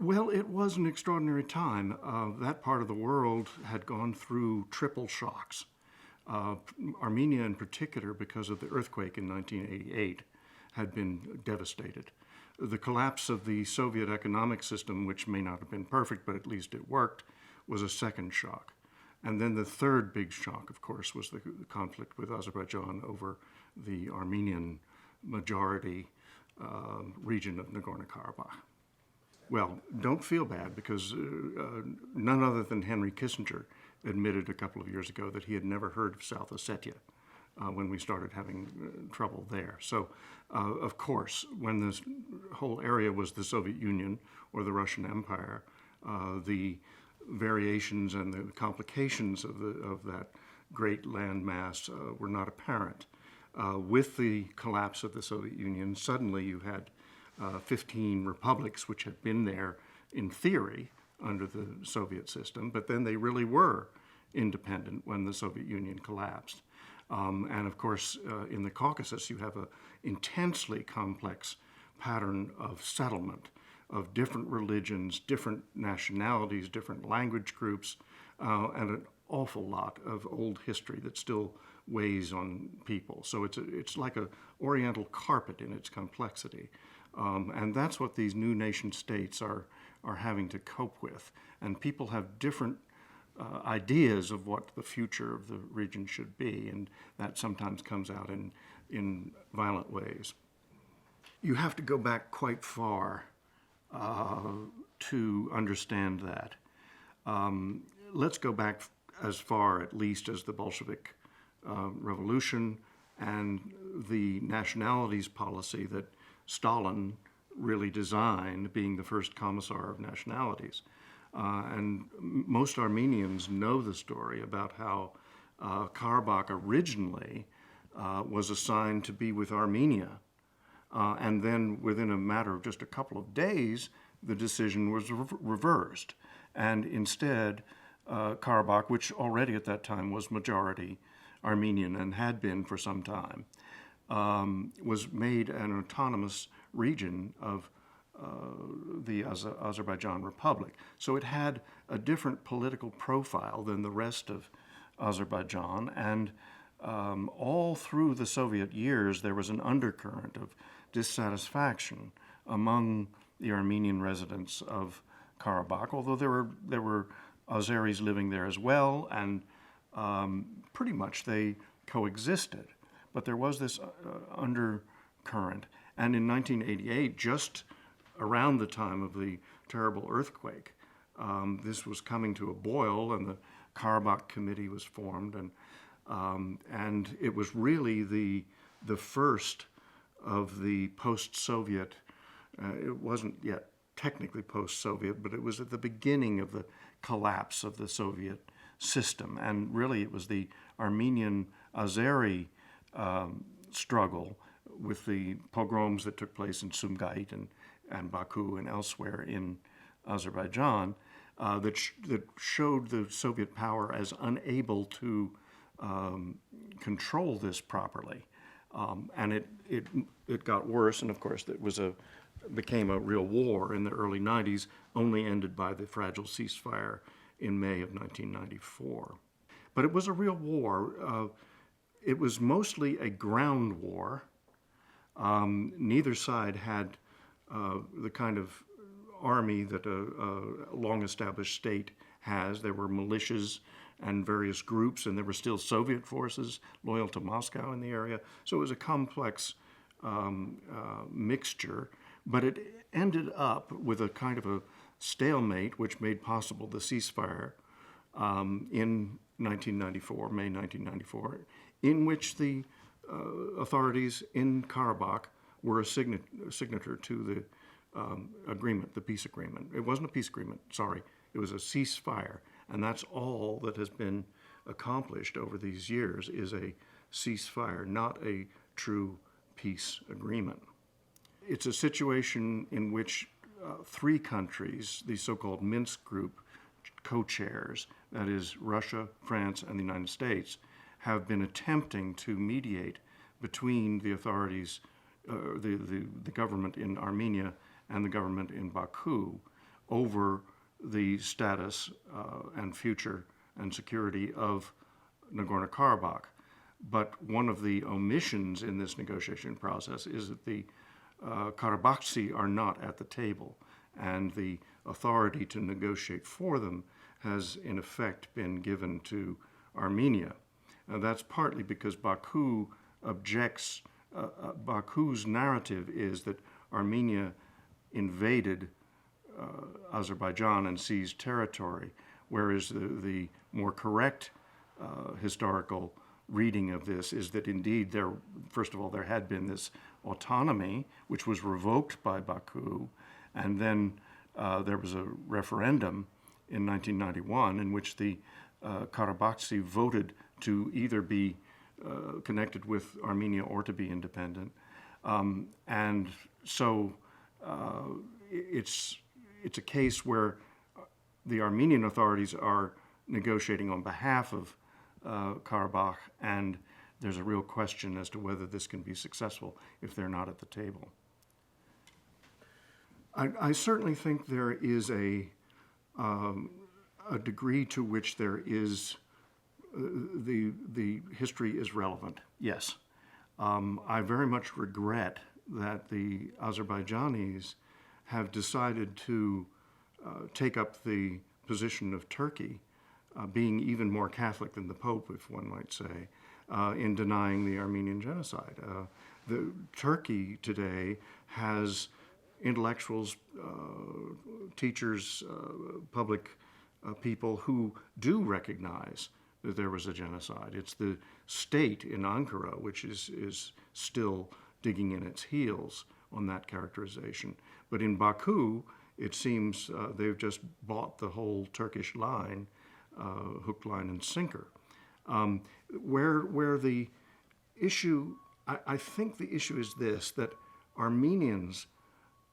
Well, it was an extraordinary time. That part of the world had gone through triple shocks. Uh, Armenia, in particular, because of the earthquake in 1988, had been devastated. The collapse of the Soviet economic system, which may not have been perfect, but at least it worked, was a second shock. And then the third big shock, of course, was the conflict with Azerbaijan over the Armenian majority region of Nagorno-Karabakh. Well, don't feel bad because none other than Henry Kissinger admitted a couple of years ago that he had never heard of South Ossetia when we started having trouble there. So, of course, when this whole area was the Soviet Union or the Russian Empire, the variations and the complications of that great landmass were not apparent. With the collapse of the Soviet Union, suddenly you had 15 republics, which had been there in theory under the Soviet system, but then they really were independent when the Soviet Union collapsed. And of course, in the Caucasus, you have an intensely complex pattern of settlement of different religions, different nationalities, different language groups, and an awful lot of old history that still weighs on people. So it's like an oriental carpet in its complexity. And that's what these new nation states are having to cope with. And people have different ideas of what the future of the region should be, and that sometimes comes out in violent ways. You have to go back quite far to understand that. Let's go back as far, at least, as the Bolshevik Revolution and the nationalities policy that Stalin really designed, being the first commissar of nationalities. And most Armenians know the story about how Karabakh originally was assigned to be with Armenia. And then within a matter of just a couple of days, the decision was reversed. And instead, Karabakh, which already at that time was majority Armenian and had been for some time, was made an autonomous region of the Azerbaijan Republic. So it had a different political profile than the rest of Azerbaijan, and all through the Soviet years there was an undercurrent of dissatisfaction among the Armenian residents of Karabakh, although there were Azeris living there as well, and pretty much they coexisted. But there was this undercurrent. And in 1988, just around the time of the terrible earthquake, this was coming to a boil, and the Karabakh Committee was formed, and it was really the first of the post-Soviet. It wasn't yet technically post-Soviet, but it was at the beginning of the collapse of the Soviet system, and really it was the Armenian-Azeri struggle with the pogroms that took place in Sumgait and Baku and elsewhere in Azerbaijan that showed the Soviet power as unable to control this properly. And it got worse, and of course it became a real war in the early 90s, only ended by the fragile ceasefire in May of 1994. But it was a real war. It was mostly a ground war. Neither side had the kind of army that a long-established state has. There were militias and various groups, and there were still Soviet forces loyal to Moscow in the area. So it was a complex mixture, but it ended up with a kind of a stalemate, which made possible the ceasefire in 1994, May 1994, in which the authorities in Karabakh were a signature to the agreement, the peace agreement. It wasn't a peace agreement, sorry. It was a ceasefire. And that's all that has been accomplished over these years is a ceasefire, not a true peace agreement. It's a situation in which three countries, the so-called Minsk group co-chairs, that is Russia, France, and the United States, have been attempting to mediate between the authorities, the government in Armenia and the government in Baku over the status and future and security of Nagorno-Karabakh. But one of the omissions in this negotiation process is that the Karabakhsi are not at the table, and the authority to negotiate for them has in effect been given to Armenia. That's partly because Baku objects, Baku's narrative is that Armenia invaded Azerbaijan and seized territory, whereas the more correct historical reading of this is that indeed first of all, there had been this autonomy, which was revoked by Baku, and then there was a referendum in 1991 in which the Karabakhsi voted to either be connected with Armenia or to be independent. And so it's a case where the Armenian authorities are negotiating on behalf of Karabakh, and there's a real question as to whether this can be successful if they're not at the table. I certainly think there is a degree to which there is the history is relevant. Yes, I very much regret that the Azerbaijanis have decided to take up the position of Turkey, being even more Catholic than the Pope, if one might say, in denying the Armenian genocide. Turkey today has intellectuals, teachers, public people who do recognize that there was a genocide. It's the state in Ankara which is still digging in its heels on that characterization. But in Baku, it seems they've just bought the whole Turkish line, hook, line, and sinker. Where the issue, I think the issue is this, that Armenians,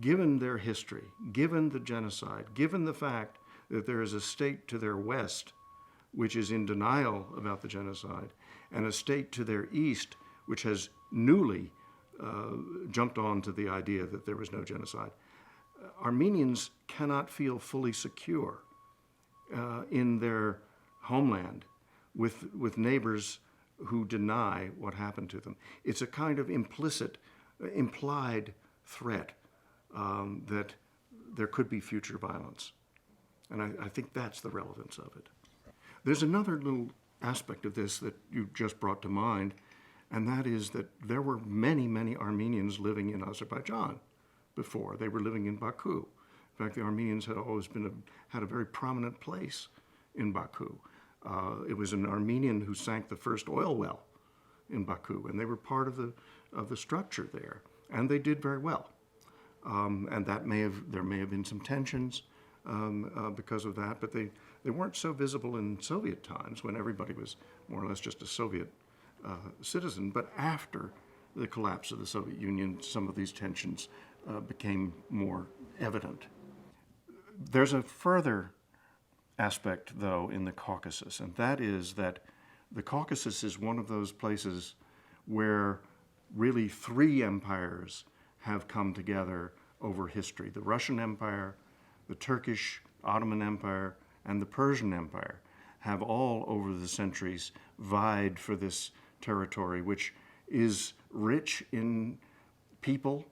given their history, given the genocide, given the fact that there is a state to their west which is in denial about the genocide, and a state to their east which has newly jumped on to the idea that there was no genocide, Armenians cannot feel fully secure in their homeland with neighbors who deny what happened to them. It's a kind of implied threat that there could be future violence. And I think that's the relevance of it. There's another little aspect of this that you just brought to mind, and that is that there were many, many Armenians living in Azerbaijan before. They were living in Baku. In fact, the Armenians had always had a very prominent place in Baku. It was an Armenian who sank the first oil well in Baku, and they were part of the structure there, and they did very well. And there may have been some tensions because of that, but they weren't so visible in Soviet times when everybody was more or less just a Soviet citizen. But after the collapse of the Soviet Union, some of these tensions became more evident. There's a further aspect, though, in the Caucasus, and that is that the Caucasus is one of those places where really three empires have come together over history. The Russian Empire, the Turkish Ottoman Empire, and the Persian Empire have all over the centuries vied for this territory, which is rich in people,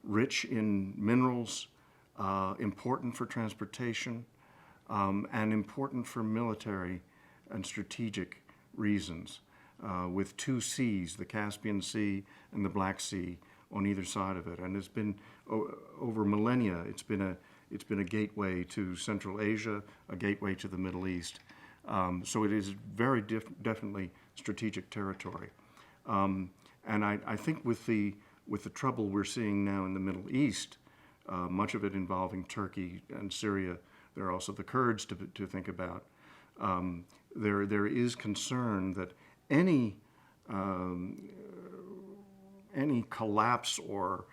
rich in minerals, important for transportation, and important for military and strategic reasons, with two seas, the Caspian Sea and the Black Sea, on either side of it. And it's been, over millennia, it's been a gateway to Central Asia, a gateway to the Middle East. So it is very definitely strategic territory. And I think with the trouble we're seeing now in the Middle East, much of it involving Turkey and Syria, there are also the Kurds to think about. There is concern that any collapse or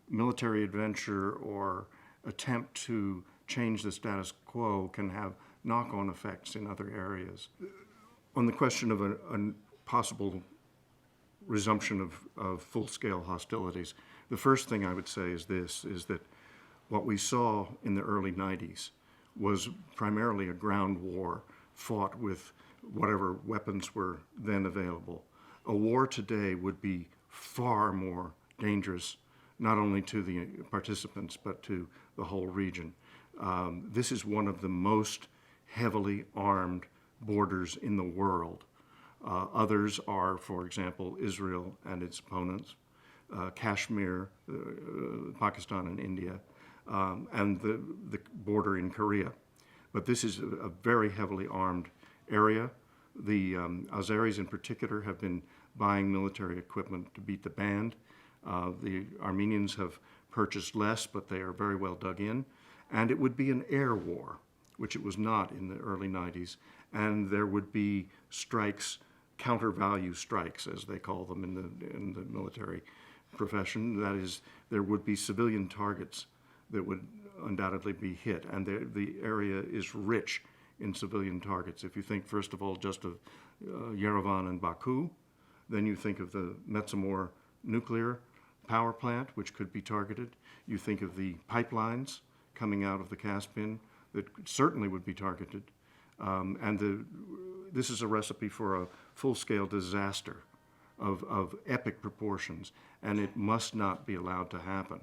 military adventure or attempt to change the status quo can have knock-on effects in other areas. On the question of a possible resumption of full-scale hostilities, the first thing I would say is this, is that What we saw in the early 90s was primarily a ground war fought with whatever weapons were then available. A war today would be far more dangerous, not only to the participants, but to the whole region. This is one of the most heavily armed borders in the world. Others are, for example, Israel and its opponents, Kashmir, Pakistan and India, and the border in Korea. But this is a very heavily armed area. The Azeris in particular have been buying military equipment to beat the band. The Armenians have purchased less, but they are very well dug in. And it would be an air war, which it was not in the early 90s. And there would be strikes, counter-value strikes, as they call them in the military profession. That is, there would be civilian targets that would undoubtedly be hit. And the area is rich in civilian targets. If you think, first of all, just of Yerevan and Baku, then you think of the Metsamor nuclear power plant, which could be targeted. You think of the pipelines coming out of the Caspian that certainly would be targeted. This is a recipe for a full-scale disaster of epic proportions, and it must not be allowed to happen.